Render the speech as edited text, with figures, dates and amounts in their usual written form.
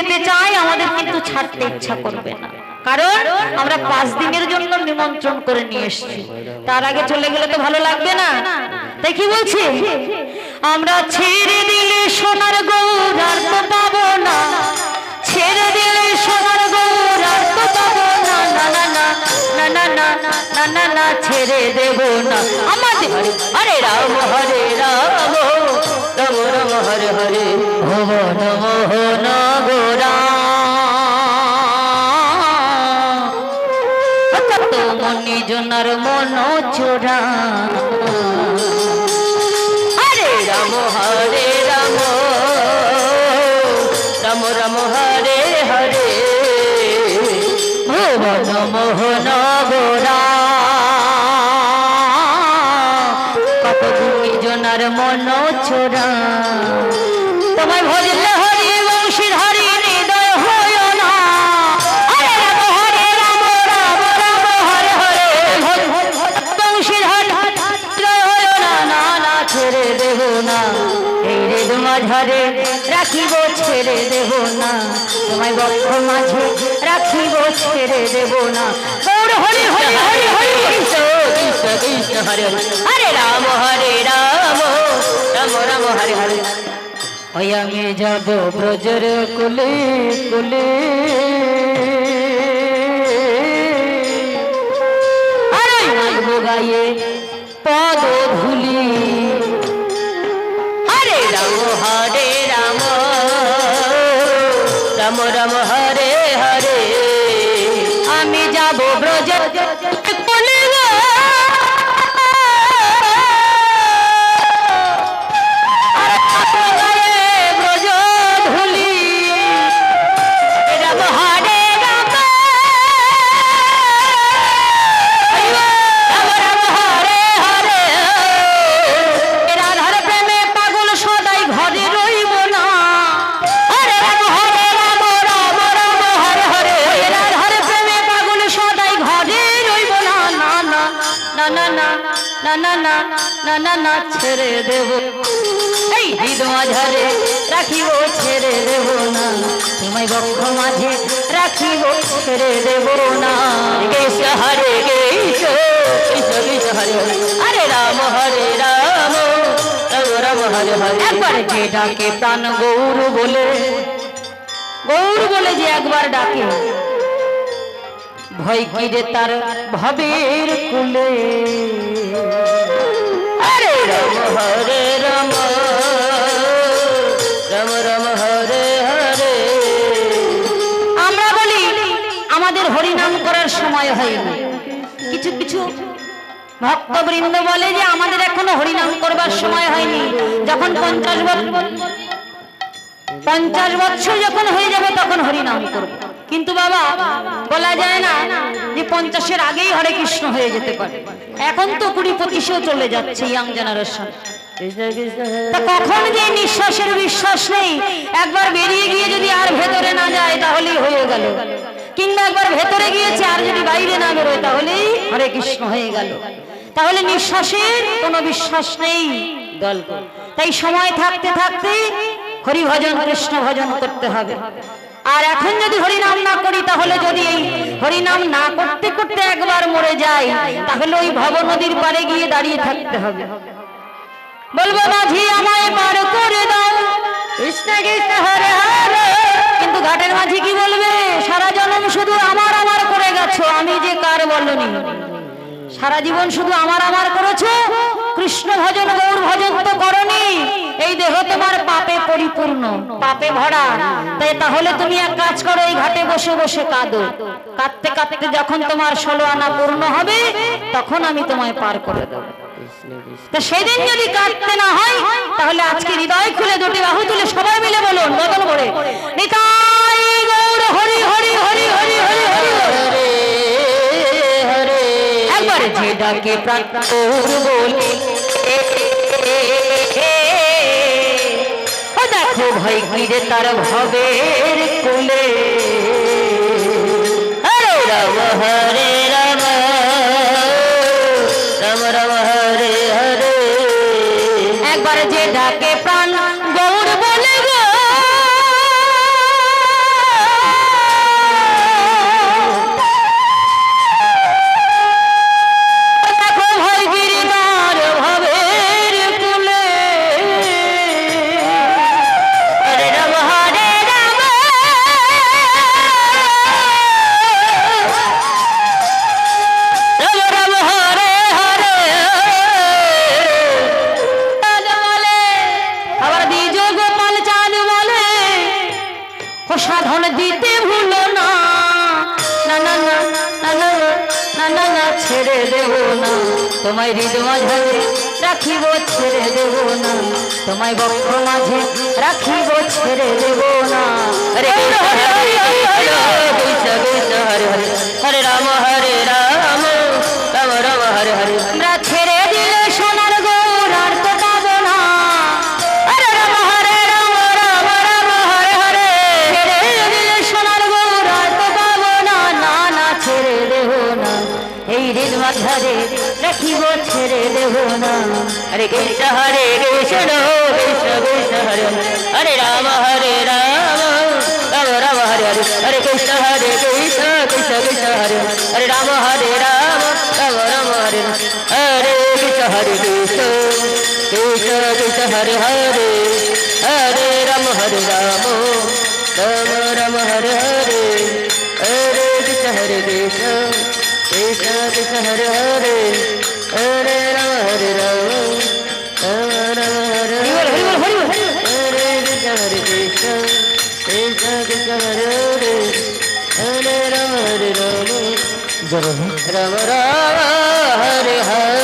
যেতে চাই আমাদের কিন্তু ছাড়তে ইচ্ছা করবে না, কারণ আমরা 5 দিনের জন্য নিমন্ত্রণ করে নিয়ে এসেছি। তার আগে চলে গেলে তো ভালো লাগবে না। তাই কি বলছি, আমরা ছেড়ে দিলে সোনার গৌর আর তো পাবো না, ছেড়ে দিলে সোনার গৌর আর তো পাবো না, না না না না না না না না না ছেড়ে দেব না আমাদের। হরে রাম হরে রাম রাম রাম হরে হরে ভুবন মোহন গোরা কত মনি জনার মন চোরা। হরে রাম রাম রাম হরে হরে ভুবন মোহন গোরা কত মনি জনার মন চোরা। তোমায় ভজলে হরি বংশীর হরি হৃদয় হয় না। হরে রাম রাম রাম হরে হরে বংশীর হরি হৃদয় হয় না, না না ছেড়ে দেব না এই হৃদ মাঝারে রাখিব, ছেড়ে দেব না তোমায় বক্ষ মাঝে রাখিব, ছেড়ে দেব না। গৌর হরি হরি হরি হরি কৃষ্ণ কৃষ্ণ কৃষ্ণ হরে হরে হরে রাম রাম রাম হরে হরে। ওই আমি যাব ব্রজের কুলে কুলে গায়ে পদ ধুলি। হরে রাম রাম রাম হরে হরে আমি যাব ব্রজের কুলে ছেড়ে দেব এই হৃদ মাঝারে রাখিব, ছেড়ে দেব না তোমায় বক্ষ মাঝে রাখিব, ছেড়ে দেব না। কৃষ্ণ হরে কৃষ্ণ কৃষ্ণ কৃষ্ণ হরে হরে হরে রাম রাম রাম হরে হরে। একবার যে ডাকে প্রাণ গৌর বলে, গৌর বলে যে একবার ডাকে ভয় কি রে তার ভবের কুলে। হরে রাম রাম রাম হরে হরে। আমরা বলি আমাদের হরিনাম করার সময় হয়নি, কিছু কিছু ভক্তবৃন্দ বলে যে আমাদের এখনো হরিনাম করবার সময় হয়নি, যখন 50 বছর যখন হয়ে যাবে তখন হরিনাম করব। কিন্তু বাবা বলা যায় না যে 50-এর আগেই হরে কৃষ্ণ হয়ে যেতে পারে, এখন তো 20-25-এও চলে যাচ্ছে ইয়াং জেনারেশন। কখন যে নিঃশ্বাসের বিশ্বাস নেই, একবার বেরিয়ে গিয়ে যদি আর ভেতরে না যায় তাহলেই হয়ে গেল, কিংবা একবার ভেতরে গিয়েছে আর যদি বাইরে না বেরোয় তাহলেই হরে কৃষ্ণ হয়ে গেল। তাহলে নিঃশ্বাসের কোনো বিশ্বাস নেই দল। তাই সময় থাকতে থাকতে হরি ভজন কৃষ্ণ ভজন করতে হবে। আর এখন যদি হরিনাম না করি, তাহলে যদি এই হরিনাম না করতে করতে একবার মরে যাই, তাহলে ওই ভব নদীর পারে গিয়ে দাঁড়িয়ে থাকতে হবে, বলবো মাঝি আমায় পার করে দাও কৃষ্ণ কৃষ্ণ হরে হরে। কিন্তু ঘাটের মাঝি কি বলবে, সারা জন্ম শুধু আমার আমার করে গেছো, আমি যে কার বলনি। সারা জীবন শুধু আমার আমার করেছো, কৃষ্ণ ভজন গৌর ভজন তো করনি। এই দেহ তোমার পাপে পরিপূর্ণ, পাপে ভরা। তাহলে তুমি এক কাজ করো, এই ঘাটে বসে বসে কাঁদো। কাঁদতে কাঁদতে যখন তোমার 16 আনা পূর্ণ হবে, তখন আমি তোমায় পার করে দেব। তা সেদিন যদি কাঁদতে না হয়, তাহলে আজকে হৃদয় খুলে দুটি বাহু তুলে সবাই মিলে বলুন বদল করে, নিতাই গৌর হরি হরি হরি হরি হরি হরি হরে হরে। একবার যে ডাকে প্রাণ গৌর বলে, দেখো ভয় কি রে তার ভবের কুলে। হরে রাম রাম রাম রাম হরে হরে। একবার যে ডাকে প্রাণ গৌর বলে গো, সাধন দিতে ভুলো না, না না না না না না না না ছেড়ে দেব না, তোমায় হৃদয় মাঝে রাখিব ছেড়ে দেব না, তোমায় বক্ষ মাঝে রাখিব ছেড়ে দেব না। হরে কৃষ্ণ কৃষ্ণ হরে হরে, হরে রাম রাম রাম হরে হরে। আমরা ছেড়ে দিলে সোনার গৌর আর তো পাবো না, হরে রাম রাম রাম হরে হরে। ছেড়ে দিলে সোনার গৌর আর তো পাবো না, না না ছেড়ে দেব না, এই হৃদয় মাঝে রাখিব ছেড়ে দেব না। হরে কৃষ্ণ কৃষ্ণ কৃষ্ণ হরে হরে রাম রাম রাম হরে হরে। হরে কৃষ্ণ কৃষ্ণ কৃষ্ণ হরে হরে রাম রাম রাম হরে হরে কৃষ্ণ কৃষ্ণ কৃষ্ণ কৃষ্ণ হরে হরে হরে রাম রাম রাম হরে হরে হরে কৃষ্ণ কৃষ্ণ কৃষ্ণ কৃষ্ণ হরে হরে হরে রাম রাম রাম হরে হরে হরে কৃষ্ণ কৃষ্ণ কৃষ্ণ কৃষ্ণ হরে হরে হরে রাম রাম রাম রাম হরে হরে।